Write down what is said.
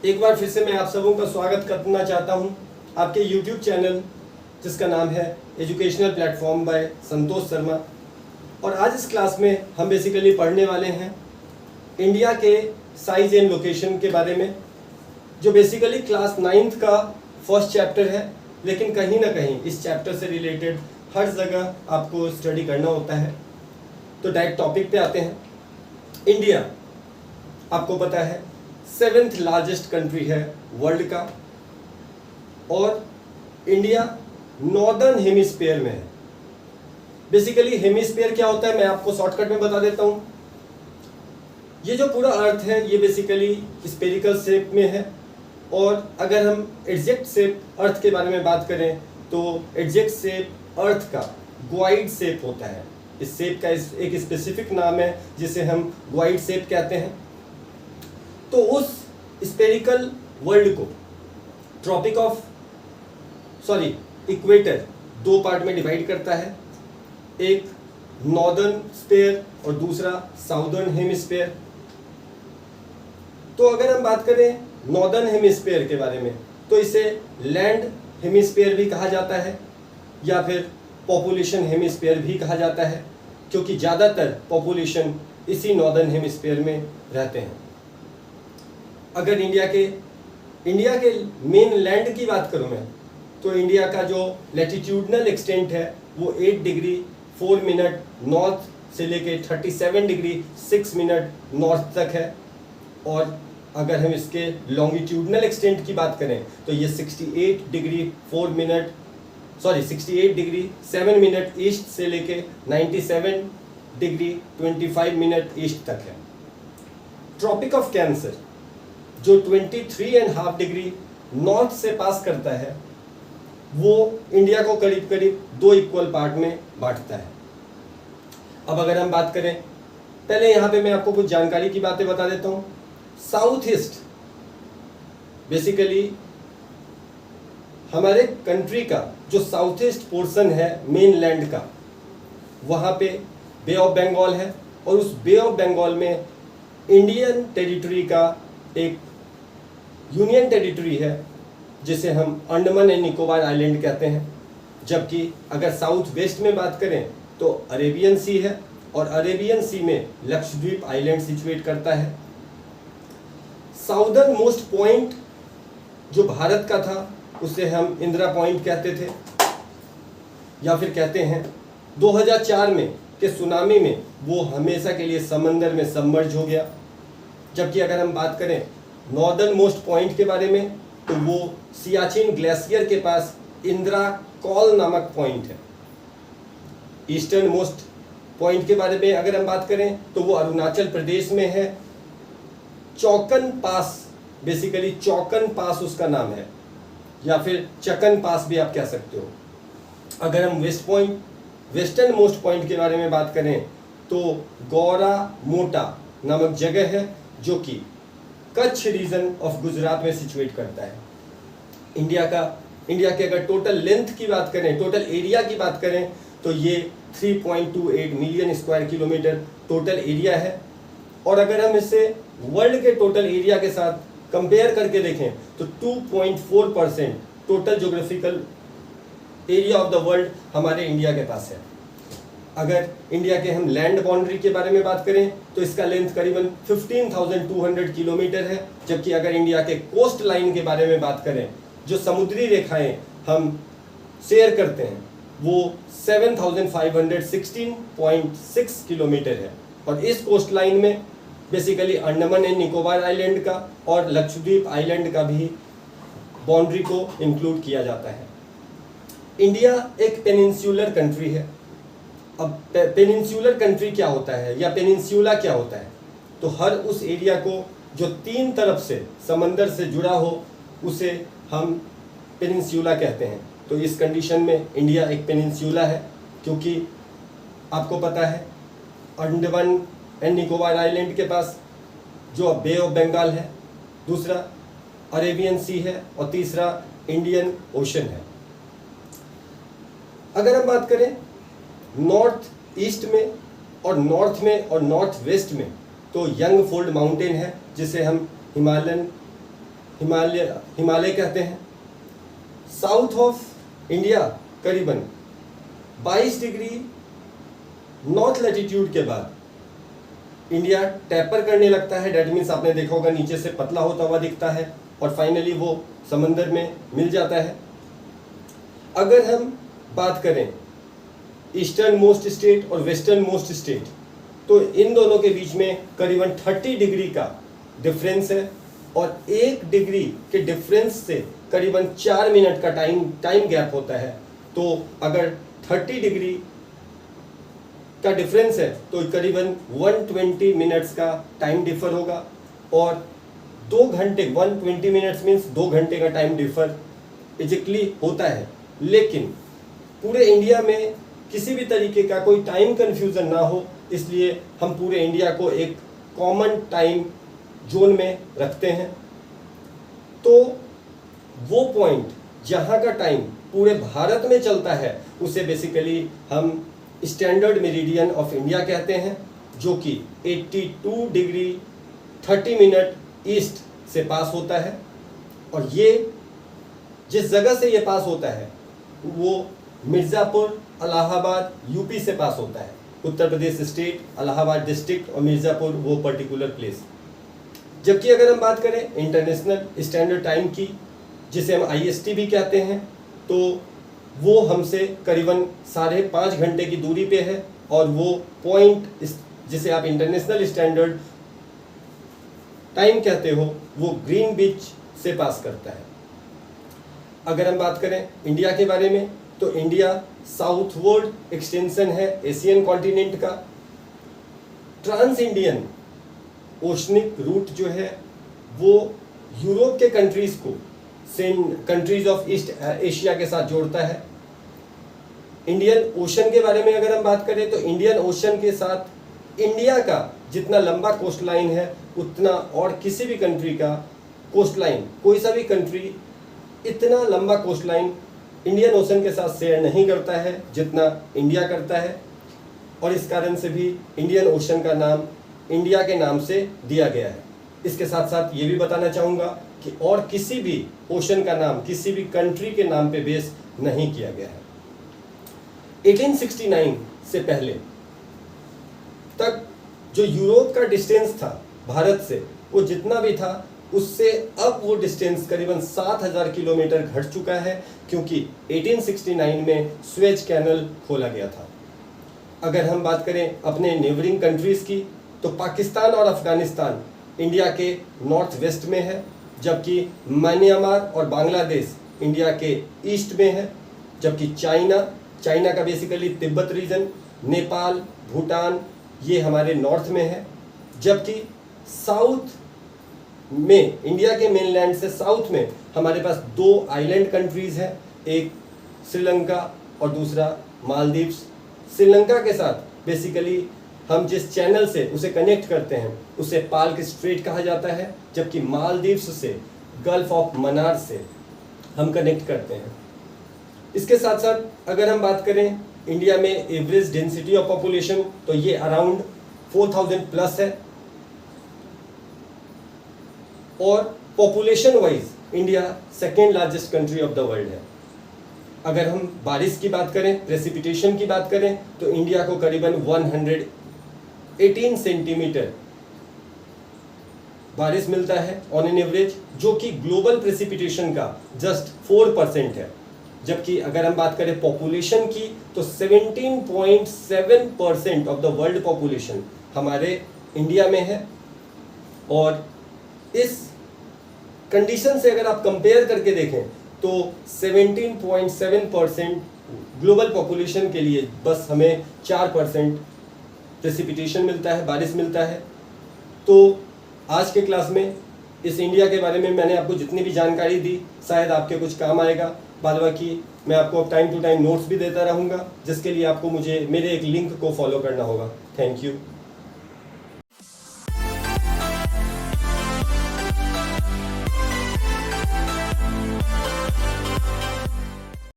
एक बार फिर से मैं आप सबों का स्वागत करना चाहता हूं आपके YouTube चैनल जिसका नाम है educational platform bye Santosh Sharma. और आज इस क्लास में हम बेसिकली पढ़ने वाले हैं इंडिया के साइज एंड लोकेशन के बारे में, जो बेसिकली क्लास 9th का फर्स्ट चैप्टर है, लेकिन कहीं ना कहीं इस चैप्टर से रिलेटेड हर जगह आपको स्टडी करना होता है। तो डायरेक्ट टॉपिक पे आते हैं। इंडिया आपको पता है 7th लार्जेस्ट कंट्री है वर्ल्ड का, और इंडिया नॉर्दर्न हेमिस्फीयर में है। बेसिकली हेमिस्फीयर क्या होता है मैं आपको शॉर्टकट में बता देता हूँ। ये जो पूरा अर्थ है ये बेसिकली स्फेरिकल शेप में है, और अगर हम एग्जैक्ट शेप अर्थ के बारे में बात करें तो एग्जैक्ट शेप अर्थ का ग्वाइड शेप होता है। इस शेप का एक स्पेसिफिक नाम है जिसे हम ग्वाइड शेप कहते हैं। तो उस स्फेरिकल वर्ल्ड को इक्वेटर दो पार्ट में डिवाइड करता है, एक नॉर्दर्न स्फीयर और दूसरा साउदर्न हेमिस्फीयर। तो अगर हम बात करें नॉर्दर्न हेमिस्फीयर के बारे में तो इसे लैंड हेमिस्फीयर भी कहा जाता है या फिर पॉपुलेशन हेमिस्फीयर भी कहा जाता है, क्योंकि ज़्यादातर पॉपुलेशन इसी नॉर्दर्न हेमिस्फीयर में रहते हैं। अगर इंडिया के मेन लैंड की बात करूं मैं तो इंडिया का जो लैटिट्यूडनल एक्सटेंट है वो 8 डिग्री 4 मिनट नॉर्थ से लेके 37 डिग्री 6 मिनट नॉर्थ तक है। और अगर हम इसके लॉन्गिट्यूडनल एक्सटेंट की बात करें तो ये 68 डिग्री 7 मिनट ईस्ट से लेके 97 डिग्री 25 मिनट ईस्ट तक है। ट्रॉपिक ऑफ कैंसर जो 23.5 डिग्री नॉर्थ से पास करता है वो इंडिया को करीब करीब 2 इक्वल पार्ट में बांटता है। अब अगर हम बात करें, पहले यहाँ पे मैं आपको कुछ जानकारी की बातें बता देता हूँ। साउथ ईस्ट बेसिकली हमारे कंट्री का जो साउथ ईस्ट पोर्शन है मेन लैंड का, वहाँ पे बे ऑफ बंगाल है, और उस बे ऑफ बंगाल में इंडियन टेरिटरी का एक यूनियन टेरिटरी है जिसे हम अंडमान एंड निकोबार आइलैंड कहते हैं। जबकि अगर साउथ वेस्ट में बात करें तो अरेबियन सी है, और अरेबियन सी में लक्षद्वीप आइलैंड सिचुएट करता है। साउदर्न मोस्ट पॉइंट जो भारत का था उसे हम इंदिरा पॉइंट कहते थे, या फिर कहते हैं 2004 में के सुनामी में वो हमेशा के लिए समंदर में सबमर्ज हो गया। जबकि अगर हम बात करें नॉर्दर्न मोस्ट पॉइंट के बारे में तो वो सियाचिन ग्लेशियर के पास इंदिरा कॉल नामक पॉइंट है। ईस्टर्न मोस्ट पॉइंट के बारे में अगर हम बात करें तो वो अरुणाचल प्रदेश में है, चौकन पास, बेसिकली चौकन पास उसका नाम है, या फिर चकन पास भी आप कह सकते हो। अगर हम वेस्टर्न मोस्ट पॉइंट के बारे में बात करें तो गौरा मोटा नामक जगह है जो कि कच्छ रीजन ऑफ गुजरात में सिचुएट करता है। इंडिया के अगर टोटल लेंथ की बात करें, टोटल एरिया की बात करें तो ये 3.28 million square kilometre total area है। और अगर हम इसे वर्ल्ड के टोटल एरिया के साथ कंपेयर करके देखें तो 2.4% total geographical area of the world हमारे इंडिया के पास है। अगर इंडिया के हम लैंड बाउंड्री के बारे में बात करें तो इसका लेंथ करीबन 15,200 किलोमीटर है। जबकि अगर इंडिया के कोस्ट लाइन के बारे में बात करें, जो समुद्री रेखाएं हम शेयर करते हैं, वो 7,516.6 किलोमीटर है। और इस कोस्ट लाइन में basically Andaman and Nicobar island का और लक्षद्वीप आइलैंड का भी बाउंड्री को इंक्लूड किया जाता है। इंडिया एक पेनिनसुलर कंट्री है। अब पेनिनसुलर कंट्री क्या होता है या पेनिनसुला क्या होता है, तो हर उस एरिया को जो 3 तरफ से समंदर से जुड़ा हो उसे हम पेनिनसुला कहते हैं। तो इस कंडीशन में इंडिया एक पेनिनसुला है, क्योंकि आपको पता है अंडमान एंड निकोबार आइलैंड के पास जो बे ऑफ बंगाल है, दूसरा अरेबियन सी है, और तीसरा इंडियन ओशन है। अगर हम बात करें नॉर्थ ईस्ट में और नॉर्थ वेस्ट में तो यंग फोल्ड माउंटेन है जिसे हम हिमालयन हिमालय कहते हैं। साउथ ऑफ इंडिया करीबन 22 डिग्री नॉर्थ लैटिट्यूड के बाद इंडिया टैपर करने लगता है। डेट मीन्स आपने देखा होगा नीचे से पतला होता हुआ दिखता है और फाइनली वो समंदर में मिल जाता है। अगर हम बात करें ईस्टर्न मोस्ट स्टेट और वेस्टर्न मोस्ट स्टेट, तो इन दोनों के बीच में करीबन 30 डिग्री का डिफरेंस है और 1 डिग्री के डिफरेंस से करीबन 4 मिनट का टाइम गैप होता है। तो अगर 30 डिग्री का डिफरेंस है तो करीबन 120 मिनट्स का टाइम डिफर होगा और 2 घंटे 120 मिनट्स मीन्स 2 घंटे का टाइम डिफर एग्जैक्टली होता है। लेकिन पूरे इंडिया में किसी भी तरीके का कोई टाइम कंफ्यूजन ना हो, इसलिए हम पूरे इंडिया को एक कॉमन टाइम जोन में रखते हैं। तो वो पॉइंट जहाँ का टाइम पूरे भारत में चलता है उसे बेसिकली हम स्टैंडर्ड मेरिडियन ऑफ इंडिया कहते हैं, जो कि 82 डिग्री 30 मिनट ईस्ट से पास होता है। और ये जिस जगह से ये पास होता है वो मिर्ज़ापुर इलाहाबाद यूपी से पास होता है। उत्तर प्रदेश स्टेट, इलाहाबाद डिस्ट्रिक्ट और मिर्ज़ापुर वो पर्टिकुलर प्लेस। जबकि अगर हम बात करें इंटरनेशनल स्टैंडर्ड टाइम की, जिसे हम IST भी कहते हैं, तो वो हमसे करीबन 5.5 घंटे की दूरी पे है और वो पॉइंट जिसे आप इंटरनेशनल स्टैंडर्ड टाइम कहते हो वो ग्रीनविच से पास करता है। अगर हम बात करें इंडिया के बारे में, तो इंडिया साउथवर्ड एक्सटेंशन है एशियन कॉन्टिनेंट का। ट्रांस इंडियन ओशनिक रूट जो है वो यूरोप के कंट्रीज को कंट्रीज ऑफ ईस्ट एशिया के साथ जोड़ता है। इंडियन ओशन के बारे में अगर हम बात करें तो इंडियन ओशन के साथ इंडिया का जितना लंबा कोस्ट लाइन है उतना और किसी भी कंट्री का कोस्ट लाइन, कोई सा भी कंट्री इतना लंबा कोस्ट लाइन इंडियन ओशन के साथ शेयर नहीं करता है जितना इंडिया करता है। और इस कारण से भी इंडियन ओशन का नाम इंडिया के नाम से दिया गया है। इसके साथ साथ ये भी बताना चाहूँगा कि और किसी भी ओशन का नाम किसी भी कंट्री के नाम पे बेस नहीं किया गया है। 1869 से पहले तक जो यूरोप का डिस्टेंस था भारत से, वो जितना भी था उससे अब वो डिस्टेंस करीबन 7000 किलोमीटर घट चुका है, क्योंकि 1869 में स्वेज कैनल खोला गया था। अगर हम बात करें अपने नेबरिंग कंट्रीज की, तो पाकिस्तान और अफगानिस्तान इंडिया के नॉर्थ वेस्ट में है, जबकि म्यांमार और बांग्लादेश इंडिया के ईस्ट में है। जबकि चाइना का बेसिकली तिब्बत रीजन, नेपाल, भूटान ये हमारे नॉर्थ में है। जबकि साउथ में इंडिया के मेनलैंड से साउथ में हमारे पास 2 आइलैंड कंट्रीज हैं, एक श्रीलंका और दूसरा मालदीव्स। श्रीलंका के साथ बेसिकली हम जिस चैनल से उसे कनेक्ट करते हैं उसे पाल्क स्ट्रेट कहा जाता है, जबकि मालदीव्स से गल्फ ऑफ मन्नार से हम कनेक्ट करते हैं। इसके साथ साथ अगर हम बात करें इंडिया में एवरेज डेंसिटी ऑफ पॉपुलेशन, तो ये अराउंड 4000 प्लस है और population wise India second largest country of the world है। अगर हम बारिश की बात करें, प्रेसिपिटेशन की बात करें, तो इंडिया को करीबन 118 सेंटीमीटर बारिश मिलता है ऑन एन एवरेज, जो कि ग्लोबल प्रेसिपिटेशन का जस्ट 4% है। जबकि अगर हम बात करें पॉपुलेशन की, तो 17.7% ऑफ द वर्ल्ड पॉपुलेशन हमारे इंडिया में है। और इस कंडीशन से अगर आप कंपेयर करके देखें तो 17.7% ग्लोबल पॉपुलेशन के लिए बस हमें 4% प्रेसिपिटेशन मिलता है, बारिश मिलता है। तो आज के क्लास में इस इंडिया के बारे में मैंने आपको जितनी भी जानकारी दी शायद आपके कुछ काम आएगा। बाद बाकी मैं आपको टाइम टू टाइम नोट्स भी देता रहूँगा, जिसके लिए आपको मुझे मेरे एक लिंक को फॉलो करना होगा। Thank you.